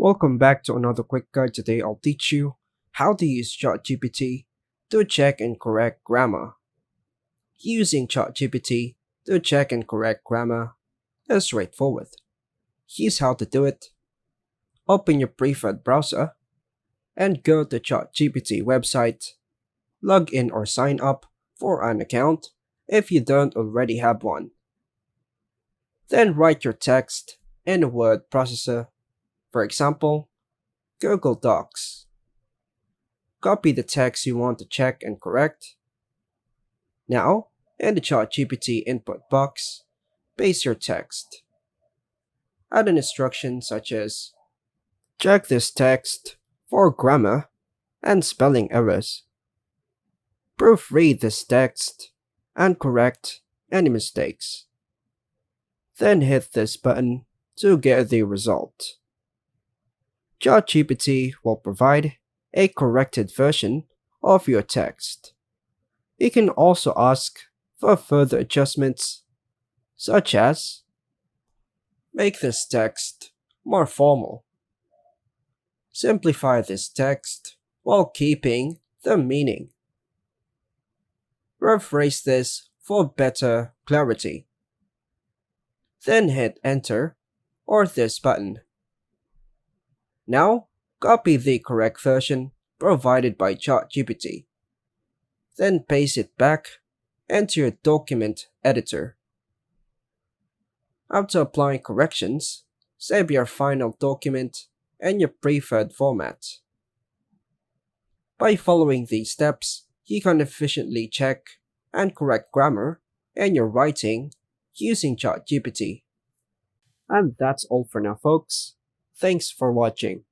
Welcome back to another quick guide. Today I'll teach you how to use ChatGPT to check and correct grammar. Using ChatGPT to check and correct grammar is straightforward. Here's how to do it. Open your preferred browser and go to ChatGPT website. Log in or sign up for an account if you don't already have one. Then write your text in a word processor. For example, Google Docs. Copy the text you want to check and correct. Now, in the ChatGPT input box, paste your text. Add an instruction such as check this text for grammar and spelling errors. Proofread this text and correct any mistakes. Then hit this button to get the result. ChatGPT will provide a corrected version of your text. You can also ask for further adjustments, such as make this text more formal. Simplify this text while keeping the meaning. Rephrase this for better clarity. Then hit enter or this button. Now, copy the correct version provided by ChatGPT. Then paste it back into your document editor. After applying corrections, save your final document in your preferred format. By following these steps, you can efficiently check and correct grammar in your writing using ChatGPT. And that's all for now, folks. Thanks for watching.